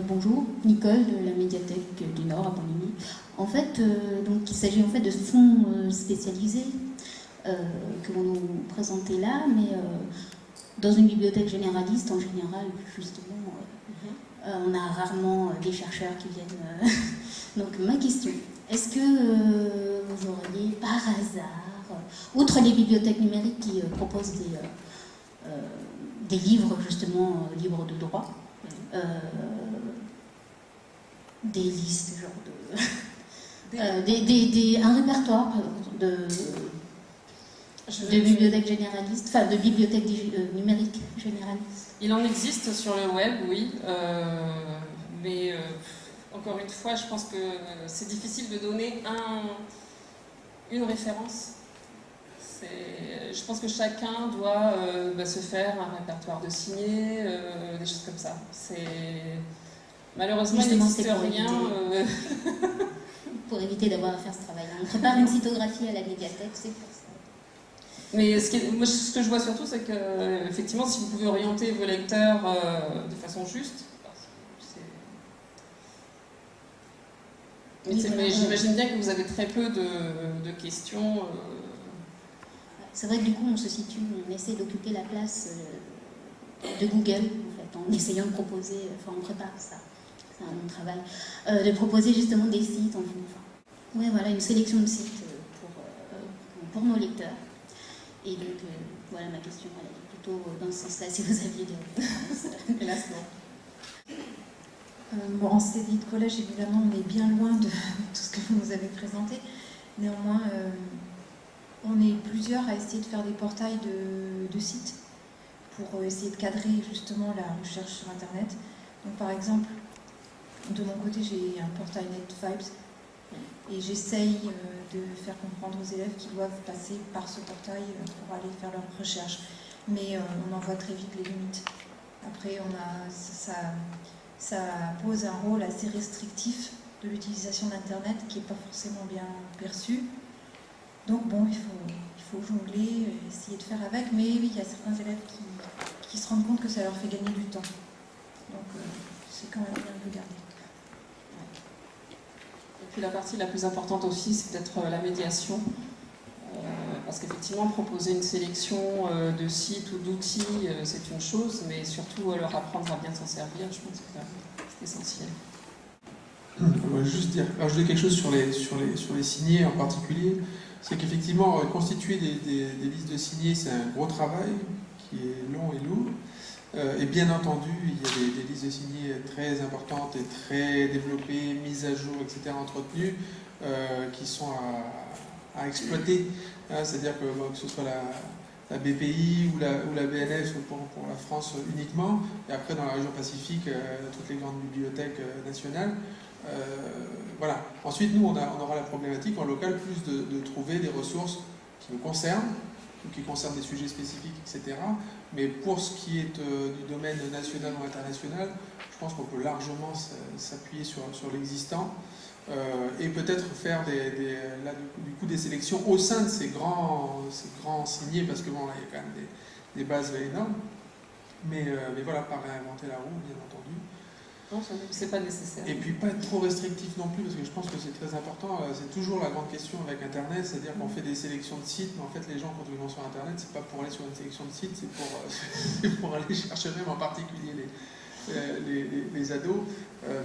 Bonjour, Nicole de la médiathèque du Nord à Pont-Ligny. En fait, donc, il s'agit en fait de fonds spécialisés que l'on nous présentait là, mais dans une bibliothèque généraliste, en général, justement, on a rarement des chercheurs qui viennent. Donc ma question, est-ce que vous auriez par hasard, outre les bibliothèques numériques qui proposent des livres justement libres de droit, des listes, genre un répertoire de bibliothèques généralistes, enfin de bibliothèques numériques généralistes. Il en existe sur le web, oui, mais encore une fois, je pense que c'est difficile de donner une référence. Je pense que chacun doit se faire un répertoire de signés, des choses comme ça. Malheureusement, il n'existe rien. Pour éviter d'avoir à faire ce travail. On prépare une cytographie à la médiathèque, c'est pour ça. Mais moi, ce que je vois surtout, c'est que effectivement, si vous pouvez orienter vos lecteurs de façon juste, mais j'imagine bien que vous avez très peu de questions. C'est vrai que du coup, on essaie d'occuper la place de Google, en fait, en essayant de proposer, on prépare ça. C'est un long travail, de proposer justement des sites, ouais, voilà, une sélection de sites pour nos lecteurs. Et donc, voilà, ma question, elle est plutôt dans ce sens-là, si vous aviez des réponses. Hélas, non. En CDI de collège, évidemment, on est bien loin de tout ce que vous nous avez présenté. Néanmoins, on est plusieurs à essayer de faire des portails de sites pour essayer de cadrer justement la recherche sur Internet. Donc, par exemple, de mon côté, j'ai un portail NetVibes et j'essaye de faire comprendre aux élèves qu'ils doivent passer par ce portail pour aller faire leurs recherches. Mais on en voit très vite les limites. Après, ça pose un rôle assez restrictif de l'utilisation d'Internet qui n'est pas forcément bien perçu. Donc bon, il faut jongler, essayer de faire avec, mais oui, il y a certains élèves qui se rendent compte que ça leur fait gagner du temps. Donc c'est quand même bien de le garder. Et puis la partie la plus importante aussi, c'est peut-être la médiation. Parce qu'effectivement, proposer une sélection de sites ou d'outils, c'est une chose, mais surtout leur apprendre à bien s'en servir, je pense que c'est essentiel. On va juste rajouter quelque chose sur les signés en particulier. C'est qu'effectivement, constituer des listes de signés, c'est un gros travail qui est long et lourd. Et bien entendu, il y a des listes de signés très importantes et très développées, mises à jour, etc., entretenues, qui sont à exploiter. C'est-à-dire que ce soit la BPI ou la BNF pour la France uniquement, et après dans la région Pacifique, toutes les grandes bibliothèques nationales. Voilà. Ensuite, nous, on aura la problématique en local plus de trouver des ressources qui nous concernent, ou qui concernent des sujets spécifiques, etc. Mais pour ce qui est du domaine national ou international, je pense qu'on peut largement s'appuyer sur l'existant et peut-être faire du coup des sélections au sein de ces grands signés, parce que bon, là, il y a quand même des bases énormes. Mais voilà, pas réinventer la roue, bien entendu. Non, c'est pas nécessaire. Et puis pas être trop restrictif non plus, parce que je pense que c'est très important. C'est toujours la grande question avec Internet, c'est-à-dire qu'on fait des sélections de sites, mais en fait les gens quand ils vont sur Internet, c'est pas pour aller sur une sélection de sites, c'est pour aller chercher même en particulier les ados,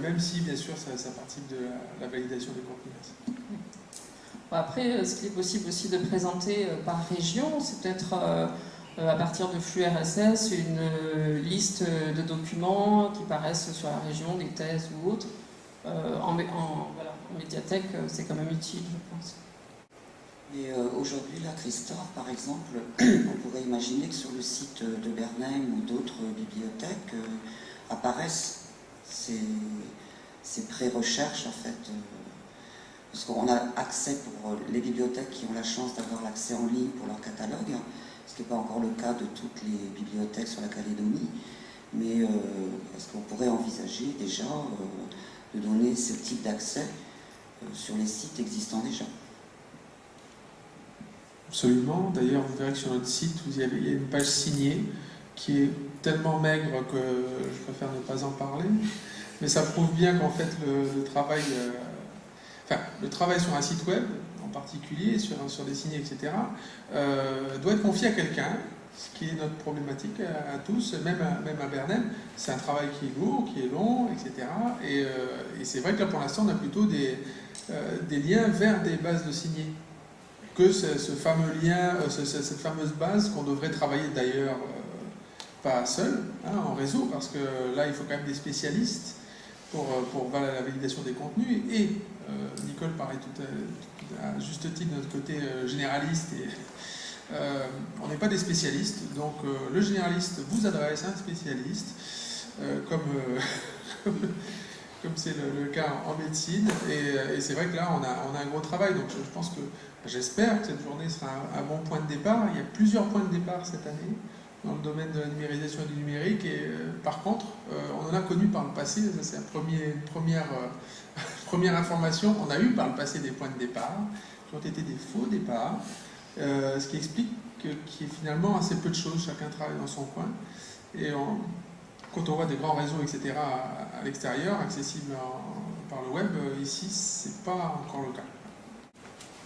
même si bien sûr ça participe de la validation des contenus. Après, ce qui est possible aussi de présenter par région, c'est peut-être à partir de flux RSS, une liste de documents qui paraissent sur la région, des thèses ou autres. En médiathèque, c'est quand même utile, je pense. Et aujourd'hui, là, Christophe, par exemple, on pourrait imaginer que sur le site de Bernheim ou d'autres bibliothèques apparaissent ces pré-recherches, en fait. Parce qu'on a accès pour les bibliothèques qui ont la chance d'avoir l'accès en ligne pour leur catalogue, ce qui n'est pas encore le cas de toutes les bibliothèques sur la Calédonie, mais est-ce qu'on pourrait envisager déjà de donner ce type d'accès sur les sites existants déjà? Absolument. D'ailleurs, vous verrez que sur notre site, il y a une page signée qui est tellement maigre que je préfère ne pas en parler. mais ça prouve bien qu'en fait le travail sur un site web, en particulier, sur des signés, etc., doit être confié à quelqu'un, ce qui est notre problématique à tous, même à Bernheim. C'est un travail qui est lourd, qui est long, etc. Et c'est vrai que là, pour l'instant, on a plutôt des liens vers des bases de signés, que ce fameux lien, cette fameuse base qu'on devrait travailler d'ailleurs pas seul, hein, en réseau, parce que là, il faut quand même des spécialistes pour la validation des contenus. Et Nicole parlait tout à juste titre de notre côté généraliste. Et on n'est pas des spécialistes, donc le généraliste vous adresse à un spécialiste, comme c'est le cas en médecine. Et c'est vrai que là, on a un gros travail. Donc je pense que, j'espère que cette journée sera un bon point de départ. Il y a plusieurs points de départ cette année dans le domaine de la numérisation et du numérique. Et par contre, on en a connu par le passé, ça c'est la première information, on a eu par le passé des points de départ qui ont été des faux départs, ce qui explique qu'il y a finalement assez peu de choses, chacun travaille dans son coin. Et quand on voit des grands réseaux, etc., à l'extérieur, accessibles par le web, ici, c'est pas encore le cas.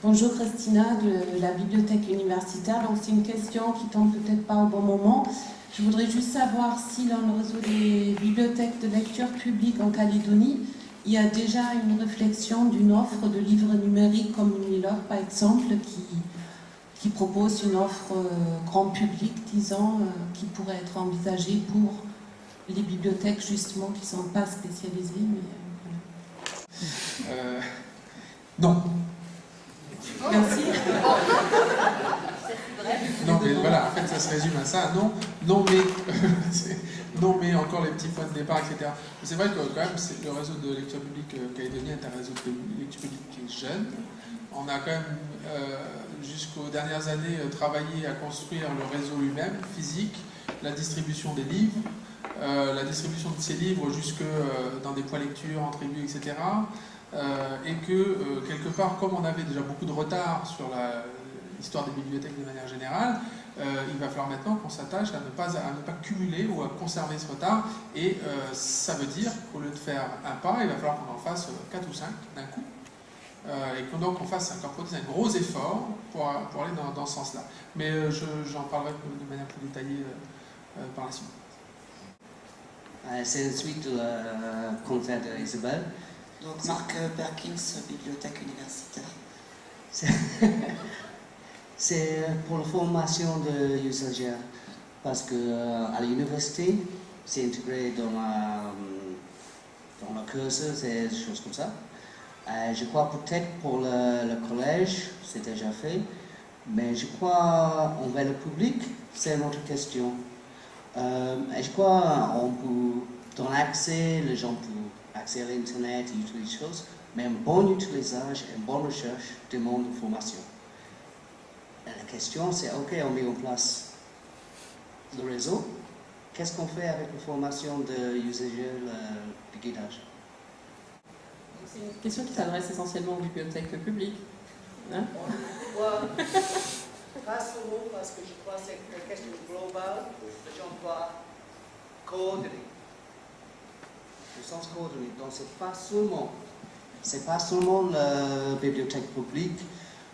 Bonjour Christina de la bibliothèque universitaire. Donc c'est une question qui tombe peut-être pas au bon moment. Je voudrais juste savoir si dans le réseau des bibliothèques de lecture publique en Calédonie, il y a déjà une réflexion d'une offre de livres numériques comme Uniloc par exemple qui propose une offre grand public, disons, qui pourrait être envisagée pour les bibliothèques justement qui ne sont pas spécialisées. Mais, voilà. Non. Merci. Non, mais voilà, en fait, ça se résume à ça. Non, mais encore les petits points de départ, etc. C'est vrai que quand même, le réseau de lecture publique calédonien est un réseau de lecture publique qui est jeune. On a quand même, jusqu'aux dernières années, travaillé à construire le réseau lui-même, physique, la distribution des livres, la distribution de ces livres jusque dans des points lecture, en tribu, etc. Et que, quelque part, comme on avait déjà beaucoup de retard sur l'histoire des bibliothèques de manière générale, il va falloir maintenant qu'on s'attache à ne pas cumuler ou à conserver ce retard. Et ça veut dire qu'au lieu de faire un pas, il va falloir qu'on en fasse 4 ou 5 d'un coup. Et qu'on fasse un gros effort pour aller dans ce sens-là. Mais j'en parlerai de manière plus détaillée par la suite. C'est une suite de la conférence d'Isabelle. Donc Marc Perkins, bibliothèque universitaire. C'est pour la formation de usagers, parce qu'à l'université, c'est intégré dans le cursus et des choses comme ça. Je crois peut-être pour le collège, c'est déjà fait, mais je crois envers le public, c'est une autre question. Et je crois dans l'accès, les gens peuvent accéder à l'Internet et utiliser des choses, mais un bon utilisation et une bonne recherche demande de formation. Et la question c'est, ok, on met en place le réseau, qu'est-ce qu'on fait avec la formation de usagers, le guidage? C'est une question qui s'adresse essentiellement aux bibliothèques publiques. Hein? On voit pas souvent parce que je crois que c'est une question globale, les gens doivent coordonner. Le sens coordonné, donc c'est pas seulement la bibliothèque publique,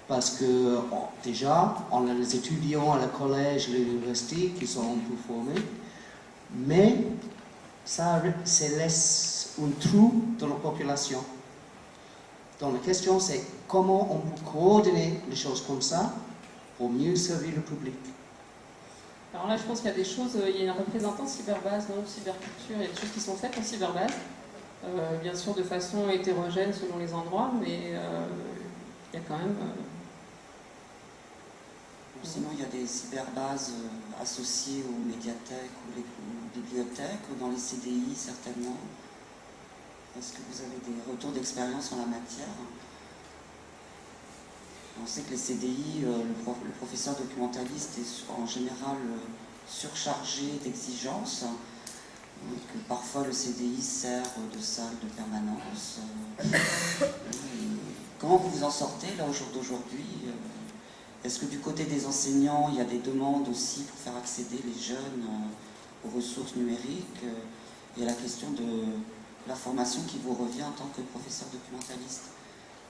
parce que déjà, on a les étudiants à la collège et à l'université qui sont un peu formés, mais ça laisse un trou dans la population. Donc la question c'est comment on peut coordonner les choses comme ça pour mieux servir le public. Alors là, je pense qu'il y a des choses, il y a un représentant cyberbase, non cyberculture, il y a des choses qui sont faites en cyberbase, bien sûr de façon hétérogène selon les endroits, mais il y a quand même... Sinon, il y a des cyberbases associées aux médiathèques ou aux bibliothèques, ou dans les CDI certainement. Est-ce que vous avez des retours d'expérience en la matière? On sait que les CDI, le professeur documentaliste est en général surchargé d'exigences, que parfois le CDI sert de salle de permanence. Comment vous vous en sortez là au jour d'aujourd'hui? Est-ce que du côté des enseignants, il y a des demandes aussi pour faire accéder les jeunes aux ressources numériques? Il y a la question de la formation qui vous revient en tant que professeur documentaliste.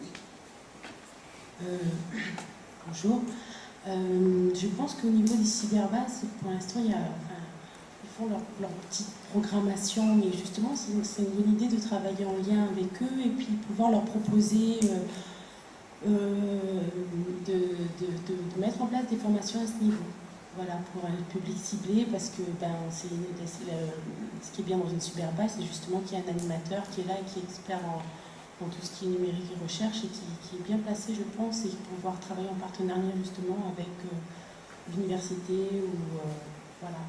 Oui. Bonjour. Je pense qu'au niveau des cyberbases, pour l'instant, ils font leur petite programmation, mais justement, c'est une bonne idée de travailler en lien avec eux et puis pouvoir leur proposer de mettre en place des formations à ce niveau. Voilà, pour un public ciblé, parce que ce qui est bien dans une cyberbase, c'est justement qu'il y a un animateur qui est là et qui est expert en tout ce qui est numérique et recherche et qui est bien placé, je pense, et pouvoir travailler en partenariat justement avec l'université ou voilà.